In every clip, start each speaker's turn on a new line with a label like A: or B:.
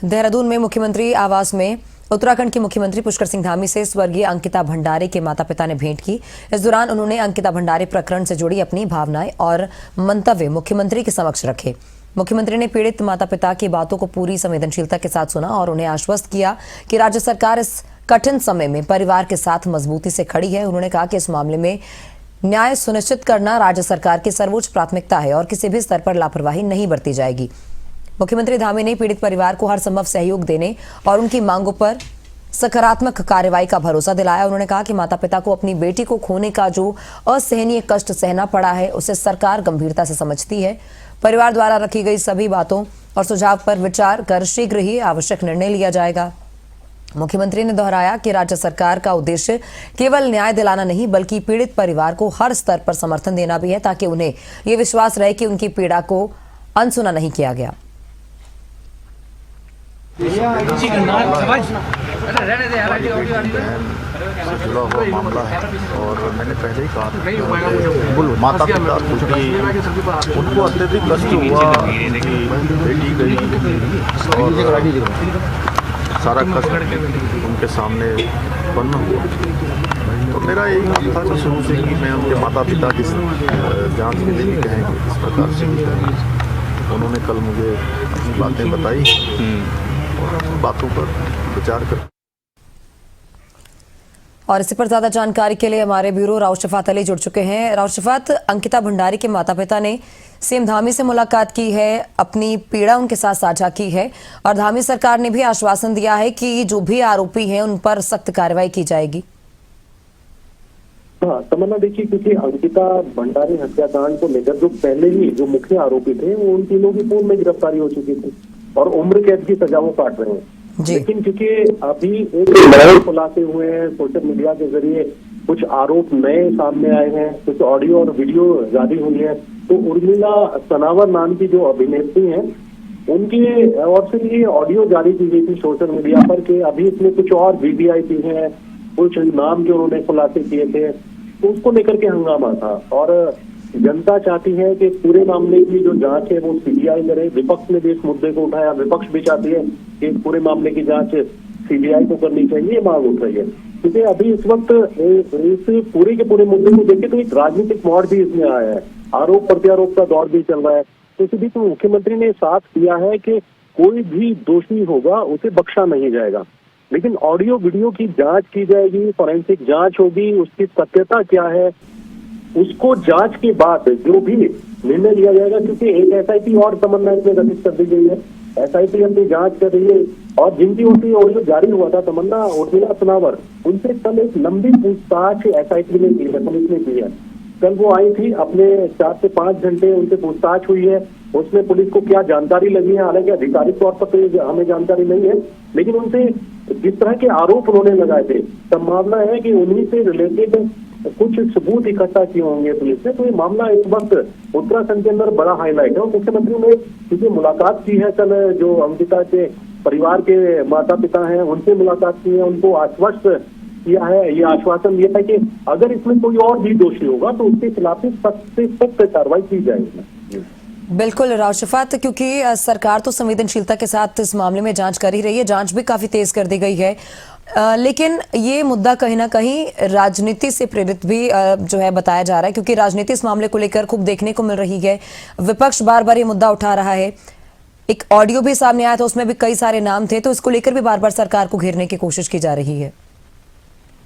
A: देहरादून में मुख्यमंत्री आवास में उत्तराखंड के मुख्यमंत्री पुष्कर सिंह धामी से स्वर्गीय अंकिता भंडारे के माता पिता ने भेंट की। इस दौरान उन्होंने अंकिता भंडारे प्रकरण से जुड़ी अपनी भावनाएं और मंतव्य मुख्यमंत्री के समक्ष रखे। मुख्यमंत्री ने पीड़ित माता पिता की बातों को पूरी संवेदनशीलता के साथ सुना और उन्हें आश्वस्त किया कि राज्य सरकार इस कठिन समय में परिवार के साथ मजबूती से खड़ी है। उन्होंने कहा कि इस मामले में न्याय सुनिश्चित करना राज्य सरकार की सर्वोच्च प्राथमिकता है और किसी भी स्तर पर लापरवाही नहीं बरती जाएगी। मुख्यमंत्री धामी ने पीड़ित परिवार को हर संभव सहयोग देने और उनकी मांगों पर सकारात्मक कार्रवाई का भरोसा दिलाया। उन्होंने कहा कि माता पिता को अपनी बेटी को खोने का जो असहनीय कष्ट सहना पड़ा है उसे सरकार गंभीरता से समझती है। परिवार द्वारा रखी गई सभी बातों और सुझाव पर विचार कर शीघ्र ही आवश्यक निर्णय लिया जाएगा। मुख्यमंत्री ने दोहराया कि राज्य सरकार का उद्देश्य केवल न्याय दिलाना नहीं बल्कि पीड़ित परिवार को हर स्तर पर समर्थन देना भी है ताकि उन्हें ये विश्वास रहे कि उनकी पीड़ा को अनसुना नहीं किया गया।
B: जुड़ा हुआ मामला है और मैंने पहले ही कहा माता पिता उनको अत्यधिक कष्ट हुआ कि बेटी गई और सारा कष्ट उनके सामने उत्पन्न हुआ। तो मेरा यही काम था कि शुरू से कि मैं उनके माता पिता की जांच के लिए भी कहेंगे इस प्रकार से भी कहेंगे। उन्होंने कल मुझे बातें बताई और बातों पर विचार कर।
A: और इसी पर ज्यादा जानकारी के लिए हमारे ब्यूरो राव शफात अली जुड़ चुके हैं। राव शफात, अंकिता भंडारी के माता पिता ने सीएम धामी से मुलाकात की है, अपनी पीड़ा उनके साथ साझा की है और धामी सरकार ने भी आश्वासन दिया है कि जो भी आरोपी हैं उन पर सख्त कार्रवाई की जाएगी।
C: हाँ तमन्ना, देखिए क्योंकि अंकिता भंडारी हत्याकांड को लेकर जो पहले ही जो मुख्य आरोपी थे वो उन तीनों की पूर्व में गिरफ्तारी हो चुकी थी और उम्र कैद की सजा वो काट रहे हैं। लेकिन क्योंकि अभी एक नए खुलासे हुए हैं, सोशल मीडिया के जरिए कुछ आरोप नए सामने आए हैं, कुछ ऑडियो और वीडियो जारी हुई है, तो उर्मिला सनावर नाम की जो अभिनेत्री हैं उनकी ओर से ये ऑडियो जारी की गई थी सोशल मीडिया पर कि अभी इसमें कुछ और वीवीआईपी हैं, कुछ नाम जो उन्होंने खुलासे किए थे, तो उसको लेकर के हंगामा था। और जनता चाहती है कि पूरे मामले की जो जांच है वो सीबीआई करे। विपक्ष ने भी इस मुद्दे को उठाया, विपक्ष भी चाहती है कि पूरे मामले की जांच सीबीआई को करनी चाहिए, ये मांग उठ रही है। क्योंकि अभी इस वक्त इस पूरे के पूरे मुद्दे को देखें तो एक राजनीतिक मोड़ भी इसमें आया है, आरोप प्रत्यारोप का दौर भी चल रहा है। तो इसी बीच मुख्यमंत्री ने साफ किया है कि कोई भी दोषी होगा उसे बख्शा नहीं जाएगा, लेकिन ऑडियो वीडियो की जांच की जाएगी, फॉरेंसिक जांच होगी, उसकी सत्यता क्या है उसको जांच के बाद जो भी निर्णय लिया जाएगा। क्योंकि एक एसआईटी और तमन्ना इसमें गठित कर दी गई है, एसआईटी अपनी जांच कर रही है और जिनकी उनकी ऑडियो जारी हुआ था तमन्ना उर्मिला सनावर, उनसे कल एक लंबी पूछताछ एसआईटी ने की है, पुलिस ने की है। कल वो आई थी, अपने 4 से 5 घंटे उनसे पूछताछ हुई है। उसमें पुलिस को क्या जानकारी लगी है, हालांकि आधिकारिक तौर पर तो हमें जानकारी नहीं है, लेकिन उनसे जिस तरह के आरोप उन्होंने लगाए थे, संभावना है कि उन्हीं से रिलेटेड कुछ सबूत इकट्ठा किए होंगे पुलिस ने। तो ये मामला इस वक्त उत्तराखंड के अंदर बड़ा हाईलाइट है और मुख्यमंत्री ने क्योंकि मुलाकात की है कल, जो अंकिता के परिवार के माता पिता हैं उनसे मुलाकात की है, उनको आश्वस्त किया है, ये आश्वासन दिया है कि अगर इसमें कोई और भी दोषी होगा तो उसके खिलाफ सख्त से सख्त कार्रवाई की जाएगी।
A: बिल्कुल राव शफात, क्योंकि सरकार तो संवेदनशीलता के साथ इस मामले में जांच कर ही रही है, जांच भी काफी तेज कर दी गई है, लेकिन ये मुद्दा कहीं ना कहीं राजनीति से प्रेरित भी जो है बताया जा रहा है, क्योंकि राजनीति इस मामले को लेकर खूब देखने को मिल रही है। विपक्ष बार बार ये मुद्दा उठा रहा है, एक ऑडियो भी सामने आया था, उसमें भी कई सारे नाम थे, तो इसको लेकर भी बार बार सरकार को घेरने की कोशिश की जा रही है।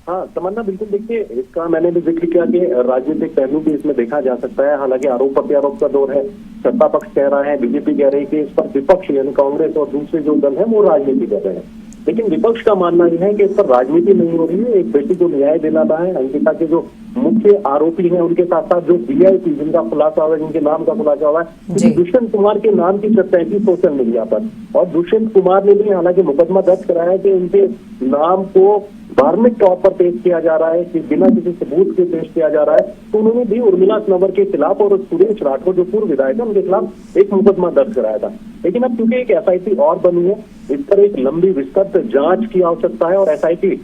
C: हाँ तमन्ना, बिल्कुल देखिए इसका मैंने भी जिक्र किया कि राजनीतिक पहलू भी इसमें देखा जा सकता है। हालांकि आरोप प्रत्यारोप का दौर है, सत्ता पक्ष कह रहा है, बीजेपी कह रही है कि इस पर विपक्ष यानी कांग्रेस और दूसरे जो दल है वो राजनीति कर रहे हैं, लेकिन विपक्ष का मानना यह है कि इस पर राजनीति नहीं हो रही है। एक बेटी को न्याय दिलाना है। अंकिता के जो मुख्य आरोपी हैं उनके साथ साथ जो वीआईपी जिनका खुलासा हुआ है, जिनके नाम का खुलासा हुआ है, दुष्यंत कुमार के नाम की चर्चाएं थी सोशल मीडिया पर, और दुष्यंत कुमार ने भी हालांकि मुकदमा दर्ज कराया है कि उनके नाम को धार्मिक तौर पर पेश किया जा रहा है कि बिना किसी सबूत के पेश किया जा रहा है। तो उन्होंने भी उर्मिला सनावर के खिलाफ और सुरेश राठौर जो पूर्व विधायक है उनके खिलाफ एक मुकदमा दर्ज कराया था। लेकिन अब क्योंकि एक एसआईटी और बनी है, इस पर एक लंबी विस्तृत जांच की आवश्यकता है और एसआईटी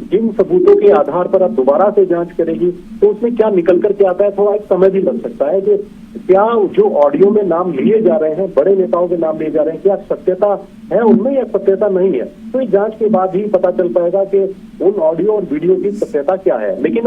C: जिन सबूतों के आधार पर अब दोबारा से जांच करेगी तो उसमें क्या निकल कर के आता है, थोड़ा एक समय भी लग सकता है कि क्या जो ऑडियो में नाम लिए जा रहे हैं, बड़े नेताओं के नाम लिए जा रहे हैं, क्या सत्यता है उनमें या सत्यता नहीं है? तो इस जांच के बाद ही पता चल पाएगा कि उन ऑडियो और वीडियो की सत्यता क्या है। लेकिन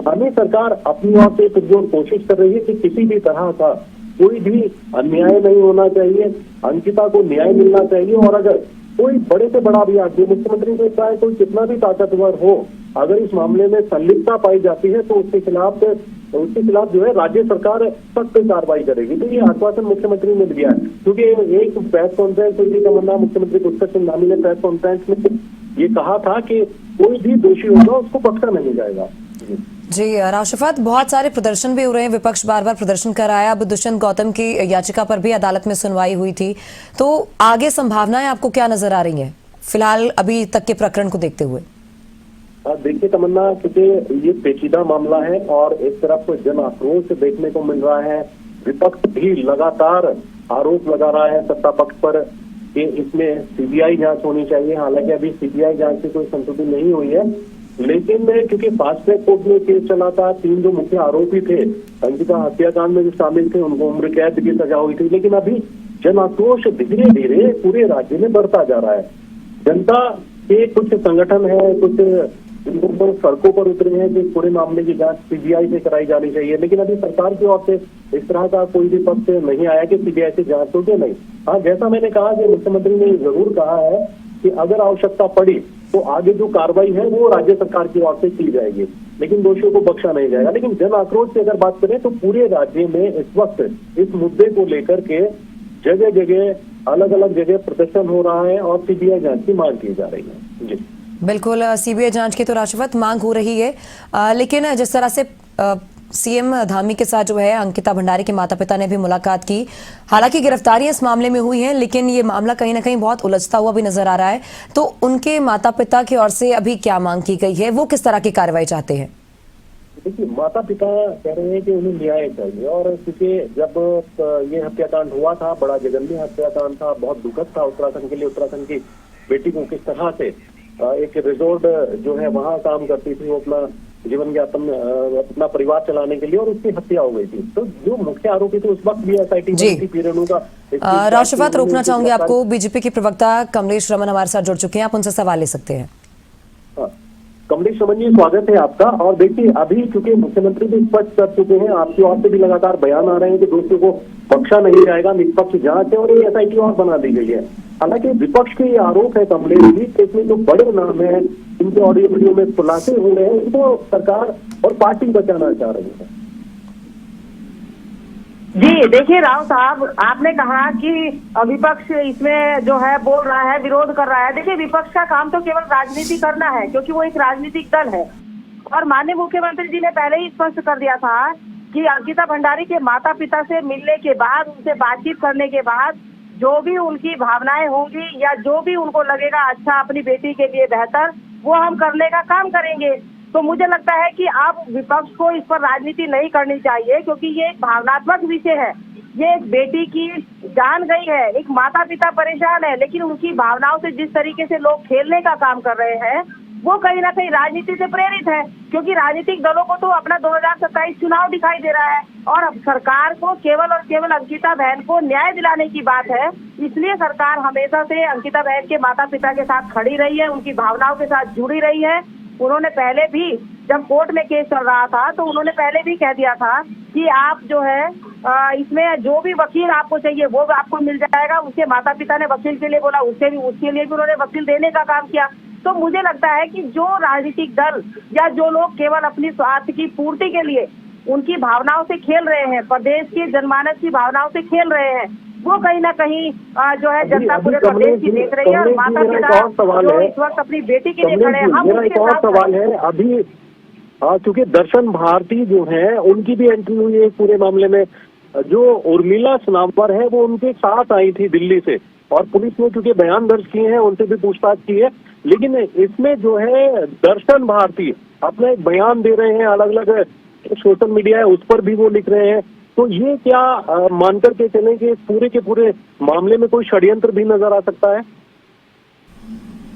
C: हमें सरकार अपनी ओर से पुरजोर कोशिश कर रही है कि किसी भी तरह का कोई भी अन्याय नहीं होना चाहिए, अंकिता को न्याय मिलना चाहिए। और अगर कोई बड़े से बड़ा भी आदमी, मुख्यमंत्री को चाहे कोई कितना भी ताकतवर हो, अगर इस मामले में संलिप्तता पाई जाती है तो उसके खिलाफ जो है राज्य सरकार सख्त कार्रवाई करेगी। तो ये आश्वासन मुख्यमंत्री ने दिया है, क्योंकि एक प्रेस कॉन्फ्रेंस हुई थी तमन्ना, मुख्यमंत्री पुष्कर सिंह धामी ने प्रेस कॉन्फ्रेंस में ये कहा था कि कोई भी दोषी होगा उसको बख्शा नहीं जाएगा।
A: जी राशिफत, बहुत सारे प्रदर्शन भी हो रहे हैं, विपक्ष बार बार प्रदर्शन कर रहा है। अब दुष्यंत गौतम की याचिका पर भी अदालत में सुनवाई हुई थी, तो आगे संभावनाएं आपको क्या नजर आ रही हैं फिलहाल अभी तक के प्रकरण को देखते हुए?
C: देखिए तमन्ना, क्योंकि ये पेचीदा मामला है और एक तरफ जन आक्रोश देखने को मिल रहा है, विपक्ष भी लगातार आरोप लगा रहा है सत्ता पक्ष पर कि इसमें सीबीआई जांच होनी चाहिए। हालांकि अभी सीबीआई जांच की कोई संस्तुति नहीं हुई है, लेकिन क्योंकि फास्ट ट्रैक कोर्ट में केस चला था, 3 जो मुख्य आरोपी थे अंकिता हत्याकांड में जो शामिल थे उनको उम्र कैद की सजा हुई थी। लेकिन अभी जन आक्रोश धीरे धीरे पूरे राज्य में बढ़ता जा रहा है। जनता के कुछ संगठन है, कुछ सड़कों पर उतरे हैं कि पूरे मामले की जांच सीबीआई से कराई जानी चाहिए। लेकिन अभी सरकार की ओर से इस तरह का कोई भी पक्ष नहीं आया कि सीबीआई से जांच होगी। नहीं, हाँ, जैसा मैंने कहा कि मुख्यमंत्री ने जरूर कहा है कि अगर आवश्यकता पड़ी तो आगे जो कार्रवाई है वो राज्य सरकार की ओर से की जाएगी, लेकिन दोषियों को बख्शा नहीं जाएगा। लेकिन जन आक्रोश की अगर बात करें तो पूरे राज्य में इस वक्त इस मुद्दे को लेकर के जगह जगह अलग अलग जगह प्रदर्शन हो रहा है और सीबीआई जांच की मांग की जा रही है। जी
A: बिल्कुल, सीबीआई जांच की तो राशिफत मांग हो रही है, लेकिन जिस तरह से सीएम धामी के साथ जो है अंकिता भंडारी के माता पिता ने भी मुलाकात की, हालांकि गिरफ्तारियां इस मामले में हुई हैं, लेकिन ये मामला कहीं ना कहीं बहुत उलझता हुआ भी नजर आ रहा है। तो उनके माता पिता की ओर से अभी क्या मांग की गई है, वो किस तरह की कार्रवाई चाहते हैं?
C: देखिए, माता पिता कह रहे हैं कि उन्हें न्याय चाहिए, और क्योंकि जब ये हत्याकांड हुआ था, बड़ा जघन्य हत्याकांड था, बहुत दुखद था उत्तराखंड के लिए। उत्तराखंड की बेटी को किस तरह से एक रिजोर्ट जो है वहां काम करती थी, वो अपना जीवन यापन अपना परिवार चलाने के लिए, और उसकी हत्या हो गई थी। तो जो मुख्य आरोपी थे उस वक्त भी एसआईटी बनी थी रेणुका।
A: राशिफत, रोकना चाहूंगी आपको, बीजेपी के प्रवक्ता कमलेश रमन हमारे साथ जुड़ चुके हैं, आप उनसे सवाल ले सकते हैं।
C: कमलेश रमन जी, स्वागत है आपका। और देखिए, अभी क्योंकि मुख्यमंत्री भी स्पष्ट कर चुके हैं, आपकी ओर से भी लगातार बयान आ रहे हैं कि दोषियों को बख्शा नहीं जाएगा, निष्पक्ष जांच है, और ये एसआईटी और बना दी गई है। हालांकि विपक्ष के ये आरोप है कमलेश जी कि इसमें जो बड़े नाम है, इनके ऑडियो वीडियो में खुलासे हो रहे हैं, उनको सरकार और पार्टी बचाना चाह रही है।
D: जी देखिए राव साहब, आपने कहा कि विपक्ष इसमें जो है बोल रहा है, विरोध कर रहा है। देखिए, विपक्ष का काम तो केवल राजनीति करना है, क्योंकि वो एक राजनीतिक दल है। और माननीय मुख्यमंत्री जी ने पहले ही स्पष्ट कर दिया था कि अंकिता भंडारी के माता पिता से मिलने के बाद, उनसे बातचीत करने के बाद जो भी उनकी भावनाएं होंगी या जो भी उनको लगेगा अच्छा अपनी बेटी के लिए बेहतर, वो हम करने का काम करेंगे। तो मुझे लगता है कि अब विपक्ष को इस पर राजनीति नहीं करनी चाहिए, क्योंकि ये एक भावनात्मक विषय है। ये एक बेटी की जान गई है, एक माता पिता परेशान है, लेकिन उनकी भावनाओं से जिस तरीके से लोग खेलने का काम कर रहे हैं वो कहीं ना कहीं राजनीति से प्रेरित है। क्योंकि राजनीतिक दलों को तो अपना 2027 चुनाव दिखाई दे रहा है, और अब सरकार को केवल और केवल अंकिता बहन को न्याय दिलाने की बात है। इसलिए सरकार हमेशा से अंकिता बहन के माता पिता के साथ खड़ी रही है, उनकी भावनाओं के साथ जुड़ी रही है। उन्होंने पहले भी, जब कोर्ट में केस चल रहा था, तो उन्होंने पहले भी कह दिया था कि आप जो है इसमें जो भी वकील आपको चाहिए वो आपको मिल जाएगा। उसके माता पिता ने वकील के लिए बोला, उसके लिए भी उन्होंने वकील देने का काम किया। तो मुझे लगता है कि जो राजनीतिक दल या जो लोग केवल अपनी स्वार्थ की पूर्ति के लिए उनकी भावनाओं से खेल रहे हैं, प्रदेश की जनमानस की भावनाओं से खेल रहे हैं, वो कहीं ना कहीं जो है जनता पूरे प्रदेश की देख रही है। और माता पिता जो इस वक्त अपनी बेटी के लिए खड़े हैं, हम उनके साथ
C: सवाल है अभी, क्योंकि दर्शन भारती जो है उनकी भी एंट्री हुई है पूरे मामले में। जो उर्मिला स्नापर है वो उनके साथ आई थी दिल्ली से, और पुलिस ने क्योंकि बयान दर्ज किए हैं, उनसे भी पूछताछ की है। लेकिन इसमें जो है दर्शन भारती अपना एक बयान दे रहे हैं, अलग अलग सोशल मीडिया है उस पर भी वो लिख रहे हैं। तो ये क्या मानकर के चलें कि पूरे के पूरे मामले में कोई षड्यंत्र भी नजर आ सकता है?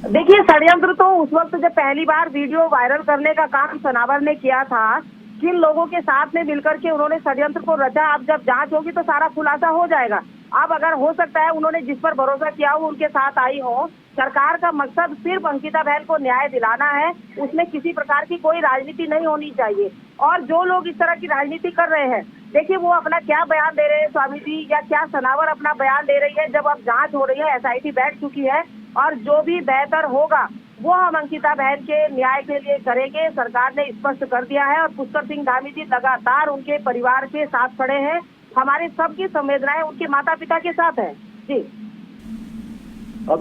D: देखिए, षड्यंत्र तो उस वक्त जब पहली बार वीडियो वायरल करने का काम सनावर ने किया था, किन लोगों के साथ में मिलकर के उन्होंने षड्यंत्र को रचा। अब जब जांच होगी तो सारा खुलासा हो जाएगा। अब अगर हो सकता है उन्होंने जिस पर भरोसा किया हो उनके साथ आई हो। सरकार का मकसद सिर्फ अंकिता बहन को न्याय दिलाना है, उसमें किसी प्रकार की कोई राजनीति नहीं होनी चाहिए। और जो लोग इस तरह की राजनीति कर रहे हैं, देखिए वो अपना क्या बयान दे रहे हैं स्वामी जी, या क्या सनावर अपना बयान दे रही है। जब अब जांच हो रही है, SIT बैठ चुकी है, और जो भी बेहतर होगा वो हम अंकिता बहन के न्याय के लिए करेंगे। सरकार ने स्पष्ट कर दिया है और पुष्कर सिंह धामी जी लगातार उनके परिवार के साथ खड़े हैं। हमारी सबकी संवेदनाएं उनके माता पिता के साथ है जी।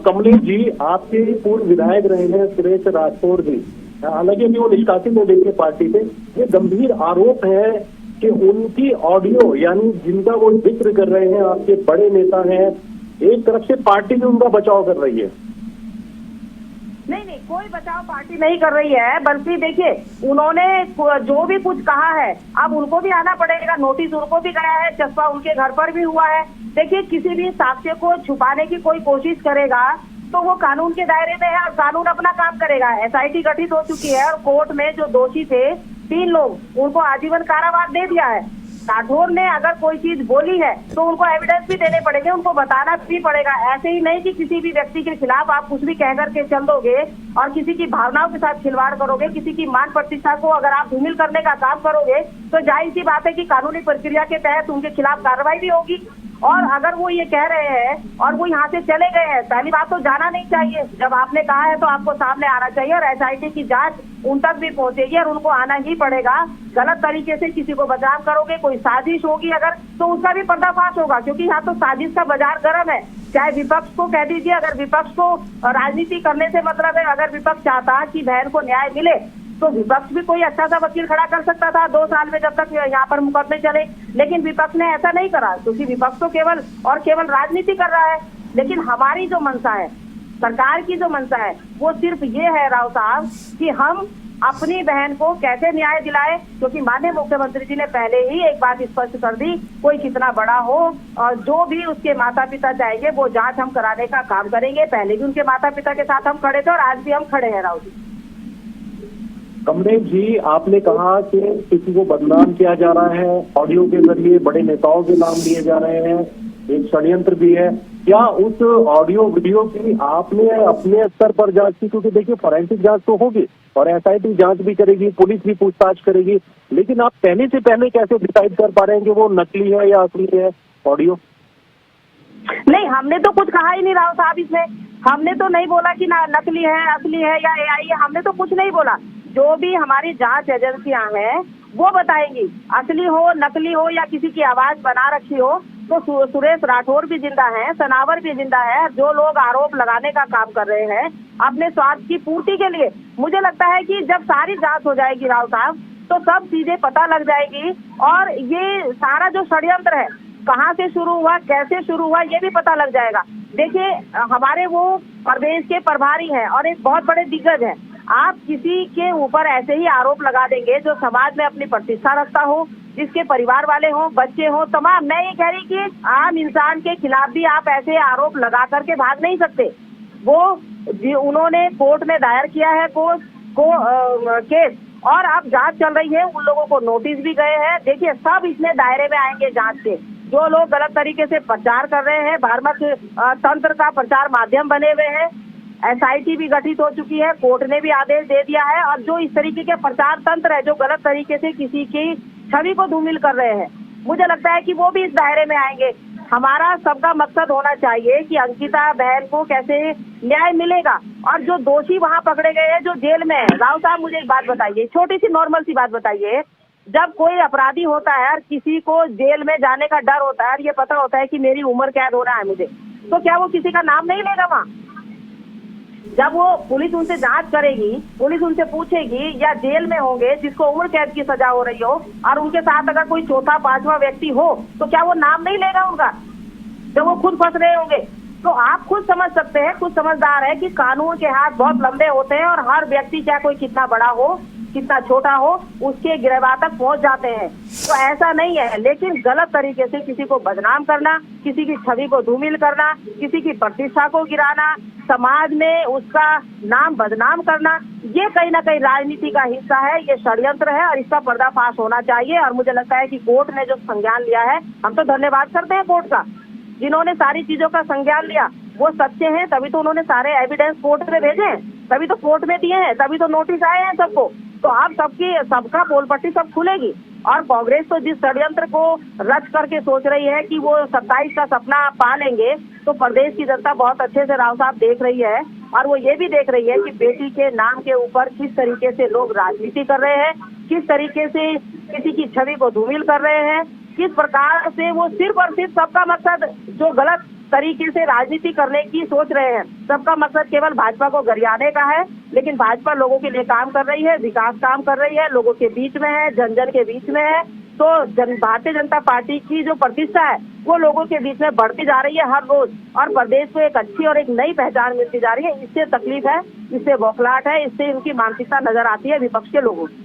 C: कमलेश जी, आपके पूर्व विधायक रहे हैं सुरेश राठौर जी, हालांकि अभी वो निष्कासित हो गए थे पार्टी से। ये गंभीर आरोप है कि उनकी ऑडियो, यानी जिनका वो जिक्र कर रहे हैं, आपके बड़े नेता हैं, एक तरफ से पार्टी भी उनका बचाव कर रही है।
D: नहीं, कोई बचाव पार्टी नहीं कर रही है, बल्कि देखिए उन्होंने जो भी कुछ कहा है अब उनको भी आना पड़ेगा। नोटिस उनको भी गया है, चस्पा उनके घर पर भी हुआ है। देखिए किसी भी साक्ष्य को छुपाने की कोई कोशिश करेगा तो वो कानून के दायरे में है और कानून अपना काम करेगा। SIT गठित हो चुकी है और कोर्ट में जो दोषी थे 3 लोग, उनको आजीवन कारावास दे दिया है। राठौर ने अगर कोई चीज बोली है तो उनको एविडेंस भी देने पड़ेंगे, उनको बताना भी पड़ेगा। ऐसे ही नहीं कि किसी भी व्यक्ति के खिलाफ आप कुछ भी कह करके चल दोगे और किसी की भावनाओं के साथ खिलवाड़ करोगे, किसी की मान प्रतिष्ठा को अगर आप धूमिल करने का काम करोगे तो जाहिर सी बात है कि कानूनी प्रक्रिया के तहत उनके खिलाफ कार्रवाई भी होगी। और अगर वो ये कह रहे हैं और वो यहाँ से चले गए हैं, पहली बात तो जाना नहीं चाहिए। जब आपने कहा है तो आपको सामने आना चाहिए और SIT की जांच उन तक भी पहुंचेगी और उनको आना ही पड़ेगा। गलत तरीके से किसी को बचाव करोगे, कोई साजिश होगी अगर, तो उसका भी पर्दाफाश होगा, क्योंकि यहाँ तो साजिश का बाजार गर्म है। चाहे विपक्ष को कह दीजिए, अगर विपक्ष को राजनीति करने से मतलब है, अगर विपक्ष चाहता कि बहन को न्याय मिले तो विपक्ष भी कोई अच्छा सा वकील खड़ा कर सकता था 2 साल में, जब तक यहाँ पर मुकदमे चले। लेकिन विपक्ष ने ऐसा नहीं करा, क्योंकि विपक्ष तो केवल राजनीति कर रहा है। लेकिन हमारी जो मंशा है, सरकार की जो मंशा है, वो सिर्फ ये है राव साहब कि हम अपनी बहन को कैसे न्याय दिलाए। क्योंकि माननीय मुख्यमंत्री जी ने पहले ही एक बात स्पष्ट कर दी, कोई कितना बड़ा हो और जो भी उसके माता पिता चाहेंगे वो जांच हम कराने का काम करेंगे। पहले भी उनके माता पिता के साथ हम खड़े थे और आज भी हम खड़े हैं। राव जी,
C: कमलेश जी, आपने कहा कि किसी को बदनाम किया जा रहा है, ऑडियो के जरिए बड़े नेताओं के नाम लिए जा रहे हैं, एक षड्यंत्र भी है। क्या उस ऑडियो वीडियो की आपने अपने स्तर पर जांच की? क्योंकि देखिए फॉरेंसिक जांच तो होगी और SIT जांच भी करेगी, पुलिस भी पूछताछ करेगी, लेकिन आप पहले से पहले कैसे डिसाइड कर पा रहे हैं कि वो नकली है या असली है ऑडियो?
D: नहीं, हमने तो कुछ कहा ही नहीं राव साहब इसमें। हमने तो नहीं बोला कि ना नकली है, असली है या AI है, हमने तो कुछ नहीं बोला। जो भी हमारी जांच एजेंसियां हैं वो बताएंगी, असली हो, नकली हो या किसी की आवाज बना रखी हो। तो सुरेश राठौर भी जिंदा है, सनावर भी जिंदा है। जो लोग आरोप लगाने का काम कर रहे हैं अपने स्वार्थ की पूर्ति के लिए, मुझे लगता है कि जब सारी जांच हो जाएगी राव साहब तो सब चीजें पता लग जाएगी और ये सारा जो षड्यंत्र है कहाँ से शुरू हुआ, कैसे शुरू हुआ, ये भी पता लग जाएगा। देखिए हमारे वो प्रदेश के प्रभारी हैं और एक बहुत बड़े दिग्गज हैं। आप किसी के ऊपर ऐसे ही आरोप लगा देंगे जो समाज में अपनी प्रतिष्ठा रखता हो, जिसके परिवार वाले हों, बच्चे हों, तमाम। मैं ये कह रही कि आम इंसान के खिलाफ भी आप ऐसे आरोप लगा करके भाग नहीं सकते। वो उन्होंने कोर्ट में दायर किया है केस और अब जांच चल रही है, उन लोगों को नोटिस भी गए हैं। देखिए सब इसमें दायरे में आएंगे जांच के। जो लोग गलत तरीके से प्रचार कर रहे हैं, भ्रामक तंत्र का प्रचार माध्यम बने हुए हैं, SIT भी गठित हो चुकी है, कोर्ट ने भी आदेश दे दिया है। और जो इस तरीके के प्रचार तंत्र है जो गलत तरीके से किसी की छवि को धूमिल कर रहे हैं, मुझे लगता है कि वो भी इस दायरे में आएंगे। हमारा सबका मकसद होना चाहिए कि अंकिता बहन को कैसे न्याय मिलेगा और जो दोषी वहां पकड़े गए हैं, जो जेल में है। राव साहब मुझे एक बात बताइए, छोटी सी नॉर्मल सी बात बताइए, जब कोई अपराधी होता है और किसी को जेल में जाने का डर होता है और ये पता होता है कि मेरी उम्र कैद हो रहा है मुझे, तो क्या वो किसी का नाम नहीं लेगा वहाँ? जब वो पुलिस उनसे जांच करेगी, पुलिस उनसे पूछेगी या जेल में होंगे जिसको उम्र कैद की सजा हो रही हो और उनके साथ अगर कोई चौथा पांचवा व्यक्ति हो, तो क्या वो नाम नहीं लेगा उनका जब वो खुद फंस रहे होंगे? तो आप खुद समझ सकते हैं, खुद समझदार है कि कानून के हाथ बहुत लंबे होते हैं और हर व्यक्ति, चाहे कोई कितना बड़ा हो कितना छोटा हो, उसके गिरफ्तार तक पहुंच जाते हैं। तो ऐसा नहीं है, लेकिन गलत तरीके से किसी को बदनाम करना, किसी की छवि को धूमिल करना, किसी की प्रतिष्ठा को गिराना, समाज में उसका नाम बदनाम करना, ये कहीं ना कहीं राजनीति का हिस्सा है, ये षड्यंत्र है और इसका पर्दाफाश होना चाहिए। और मुझे लगता है कि कोर्ट ने जो संज्ञान लिया है, हम तो धन्यवाद करते हैं कोर्ट का, जिन्होंने सारी चीजों का संज्ञान लिया। वो सच्चे हैं तभी तो उन्होंने सारे एविडेंस कोर्ट में भेजे हैं, तभी तो कोर्ट में दिए हैं, तभी तो नोटिस आए हैं सबको। तो आप सबका पोल पट्टी सब खुलेगी। और कांग्रेस तो जिस षड्यंत्र को रच करके सोच रही है कि वो 27 का सपना पा लेंगे, तो प्रदेश की जनता बहुत अच्छे से राव साहब देख रही है। और वो ये भी देख रही है कि बेटी के नाम के ऊपर किस तरीके से लोग राजनीति कर रहे हैं, किस तरीके से किसी की छवि को धूमिल कर रहे हैं, किस प्रकार से वो सिर्फ और सिर्फ सबका मकसद जो गलत तरीके से राजनीति करने की सोच रहे हैं, सबका मकसद केवल भाजपा को गरियाने का है। लेकिन भाजपा लोगों के लिए काम कर रही है, विकास काम कर रही है, लोगों के बीच में है, जन जन के बीच में है। तो भारतीय जनता पार्टी की जो प्रतिष्ठा है वो लोगों के बीच में बढ़ती जा रही है हर रोज, और प्रदेश को एक अच्छी और एक नई पहचान मिलती जा रही है। इससे तकलीफ है, इससे बौखलाहट है, इससे इनकी मानसिकता नजर आती है विपक्ष के लोगों की।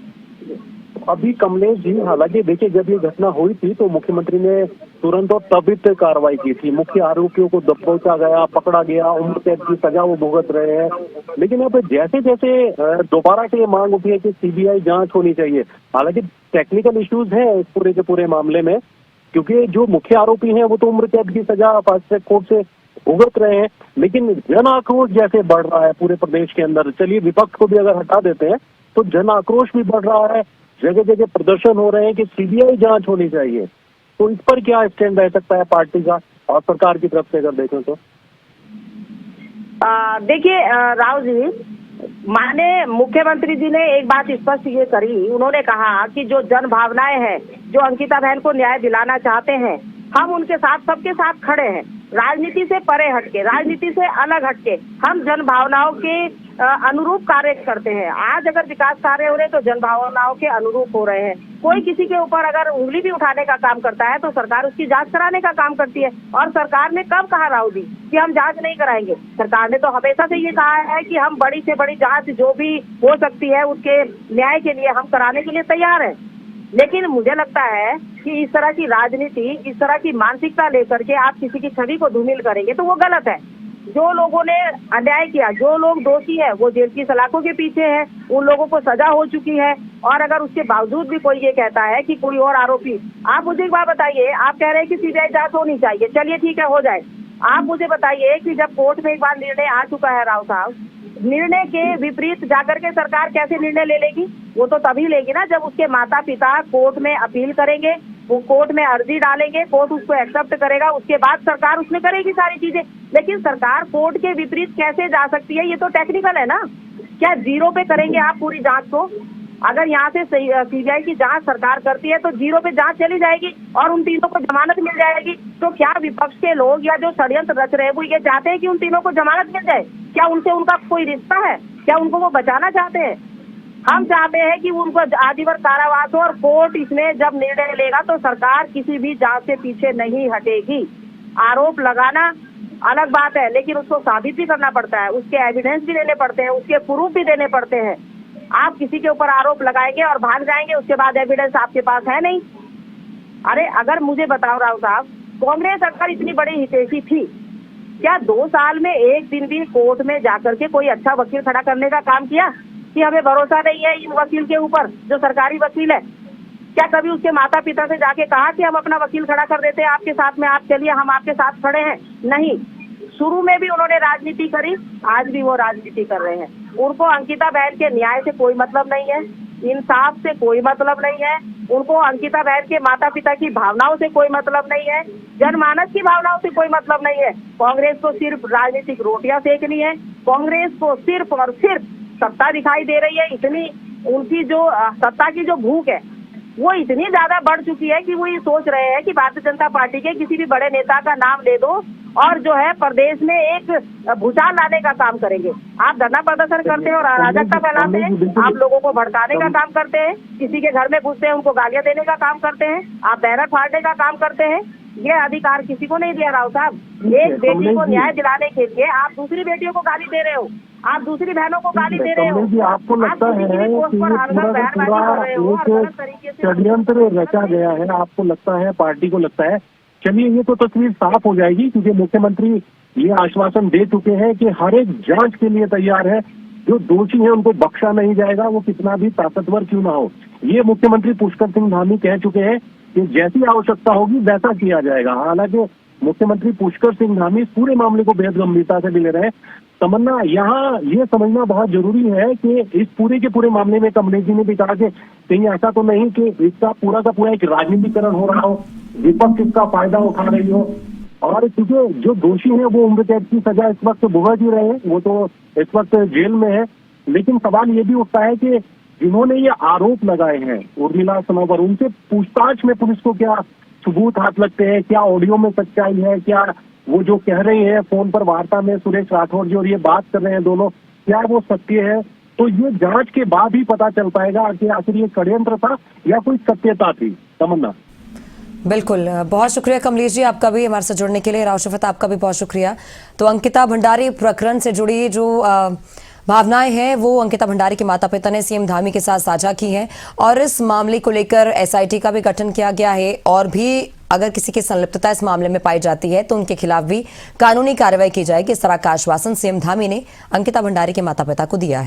C: अभी कमलेश जी, हालांकि देखिए जब ये घटना हुई थी तो मुख्यमंत्री ने तुरंत और त्वरित कार्रवाई की थी। मुख्य आरोपियों को दबोचा गया, पकड़ा गया, उम्र कैद की सजा वो भुगत रहे हैं। लेकिन अब जैसे जैसे दोबारा से ये मांग उठी है कि सीबीआई जांच होनी चाहिए, हालांकि टेक्निकल इश्यूज हैं इस पूरे के पूरे मामले में, क्योंकि जो मुख्य आरोपी हैं वो तो उम्र कैद की सजा फास्ट ट्रैक कोर्ट से भुगत रहे हैं, लेकिन जन आक्रोश जैसे बढ़ रहा है पूरे प्रदेश के अंदर। चलिए विपक्ष को भी अगर हटा देते हैं तो जन आक्रोश भी बढ़ रहा है, जगह जगह प्रदर्शन हो रहे हैं कि सीबीआई जांच होनी चाहिए। तो इस पर क्या स्टैंड रह सकता है पार्टी का और सरकार की तरफ से अगर देखें तो?
D: देखिए राव जी, माननीय मुख्यमंत्री जी ने एक बात स्पष्ट ये करी, उन्होंने कहा कि जो जन भावनाएं हैं, जो अंकिता बहन को न्याय दिलाना चाहते हैं, हम उनके साथ सबके साथ खड़े हैं। राजनीति से परे हटके, राजनीति से अलग हटके हम जन भावनाओं के अनुरूप कार्य करते हैं। आज अगर विकास कार्य हो रहे हैं तो जन भावनाओं के अनुरूप हो रहे हैं। कोई किसी के ऊपर अगर उंगली भी उठाने का काम करता है तो सरकार उसकी जांच कराने का काम करती है। और सरकार ने कब कहा राव जी कि हम जांच नहीं कराएंगे? सरकार ने तो हमेशा से ये कहा है कि हम बड़ी से बड़ी जांच जो भी हो सकती है उसके न्याय के लिए हम कराने के लिए तैयार हैं। लेकिन मुझे लगता है कि इस तरह की राजनीति, इस तरह की मानसिकता लेकर के आप किसी की छवि को धूमिल करेंगे तो वो गलत है। जो लोगों ने अन्याय किया, जो लोग दोषी है, वो जेल की सलाखों के पीछे है, उन लोगों को सजा हो चुकी है। और अगर उसके बावजूद भी कोई ये कहता है कि कोई और आरोपी, आप मुझे एक बात बताइए, आप कह रहे हैं कि सीबीआई जांच होनी चाहिए, चलिए ठीक है हो जाए। आप मुझे बताइए कि जब कोर्ट में एक बार निर्णय आ चुका है राव साहब, निर्णय के विपरीत जाकर के सरकार कैसे निर्णय ले लेगी? वो तो तभी लेगी ना जब उसके माता पिता कोर्ट में अपील करेंगे, वो कोर्ट में अर्जी डालेंगे, कोर्ट उसको एक्सेप्ट करेगा, उसके बाद सरकार उसमें करेगी सारी चीजें। लेकिन सरकार कोर्ट के विपरीत कैसे जा सकती है? ये तो टेक्निकल है ना। क्या जीरो पे करेंगे आप पूरी जांच को? अगर यहाँ से सीबीआई की जांच सरकार करती है तो जीरो पे जांच चली जाएगी और उन तीनों को जमानत मिल जाएगी। तो क्या विपक्ष के लोग या जो षड्यंत्र रच रहे हैं वो ये चाहते हैं कि उन तीनों को जमानत मिल जाए? क्या उनसे उनका कोई रिश्ता है? क्या उनको वो बचाना चाहते हैं? हम चाहते हैं कि उनको आजीवन कारावास हो। और कोर्ट इसमें जब निर्णय लेगा तो सरकार किसी भी जांच से पीछे नहीं हटेगी। आरोप लगाना अलग बात है, लेकिन उसको साबित भी करना पड़ता है, उसके एविडेंस भी देने पड़ते हैं, उसके प्रूफ भी देने पड़ते हैं। आप किसी के ऊपर आरोप लगाएंगे और भाग जाएंगे, उसके बाद एविडेंस आपके पास है नहीं। अरे अगर मुझे बताओ राव साहब, कांग्रेस अगर इतनी बड़ी हितैषी थी, क्या 2 साल में एक दिन भी कोर्ट में जाकर के कोई अच्छा वकील खड़ा करने का काम किया? कि हमें भरोसा नहीं है इन वकील के ऊपर जो सरकारी वकील है? क्या कभी उसके माता पिता से जाके कहा कि हम अपना वकील खड़ा कर देते हैं आपके साथ में, आप चलिए हम आपके साथ खड़े हैं? नहीं। शुरू में भी उन्होंने राजनीति करी, आज भी वो राजनीति कर रहे हैं। उनको अंकिता बहन के न्याय से कोई मतलब नहीं है, इंसाफ से कोई मतलब नहीं है, उनको अंकिता बहन के माता पिता की भावनाओं से कोई मतलब नहीं है, जनमानस की भावनाओं से कोई मतलब नहीं है। कांग्रेस को सिर्फ राजनीतिक रोटियां सेकनी है, कांग्रेस को सिर्फ और सिर्फ सत्ता दिखाई दे रही है। इतनी उनकी जो सत्ता की जो भूख है वो इतनी ज्यादा बढ़ चुकी है कि वो ये सोच रहे हैं कि भारतीय जनता पार्टी के किसी भी बड़े नेता का नाम ले दो और जो है प्रदेश में एक भूचाल लाने का काम करेंगे। आप धरना प्रदर्शन करते हैं और अराजकता फैलाते हैं, आप लोगों को भड़काने का काम करते हैं, किसी के घर में घुसते हैं उनको गालियां देने का काम करते हैं, आप बैनर फाड़ने का काम करते हैं। ये अधिकार किसी को नहीं दिया राव साहब। एक बेटी को न्याय दिलाने के लिए आप दूसरी बेटियों को गाली दे रहे हो, आप दूसरी बहनों को गाली दे रहे हो।
C: आपको लगता है कि ये पूरा एक षड्यंत्र रचा गया है? आपको लगता है, पार्टी को लगता है? चलिए, ये तो तस्वीर साफ हो जाएगी, क्योंकि मुख्यमंत्री ये आश्वासन दे चुके हैं कि हर एक जांच के लिए तैयार है। जो दोषी है उनको बख्शा नहीं जाएगा, वो कितना भी ताकतवर क्यों ना हो। ये मुख्यमंत्री पुष्कर सिंह धामी कह चुके हैं कि जैसी आवश्यकता होगी वैसा किया जाएगा। हालांकि मुख्यमंत्री पुष्कर सिंह धामी इस पूरे मामले को बेहद गंभीरता से भी ले रहे हैं। तमन्ना, यहाँ ये समझना बहुत जरूरी है कि इस पूरे के पूरे मामले में कमलेश जी ने भी कहा कि कहीं ऐसा तो नहीं कि इसका पूरा का पूरा एक राजनीतिकरण हो रहा हो, विपक्ष इसका फायदा उठा रही हो। और क्योंकि जो दोषी हैं वो उम्र कैद की सजा इस वक्त भुगत ही रहे हैं, वो तो इस वक्त जेल में है। लेकिन सवाल ये भी उठता है कि जिन्होंने ये आरोप लगाए हैं उर्मिला सनोवर, उनसे पूछताछ में पुलिस को क्या सबूत हाथ लगते हैं? क्या ऑडियो में सच्चाई है? क्या वो जो कह रहे हैं फोन पर वार्ता में सुरेश राठौर जी और ये बात कर रहे हैं दोनों, क्या वो सत्य है? तो ये जांच के बाद ही पता चल पाएगा कि आखिर ये षड्यंत्र था या कोई सत्यता थी। तमन्ना,
A: बिल्कुल, बहुत शुक्रिया कमलेश जी आपका भी हमारे साथ जुड़ने के लिए। राव शफत, आपका भी बहुत शुक्रिया। तो अंकिता भंडारी प्रकरण से जुड़ी जो भावनाएं हैं वो अंकिता भंडारी के माता पिता ने सीएम धामी के साथ साझा की हैं और इस मामले को लेकर एसआईटी का भी गठन किया गया है और भी अगर किसी की संलिप्तता इस मामले में पाई जाती है तो उनके खिलाफ भी कानूनी कार्रवाई की जाएगी। इस तरह का आश्वासन सीएम धामी ने अंकिता भंडारी के माता पिता को दिया है।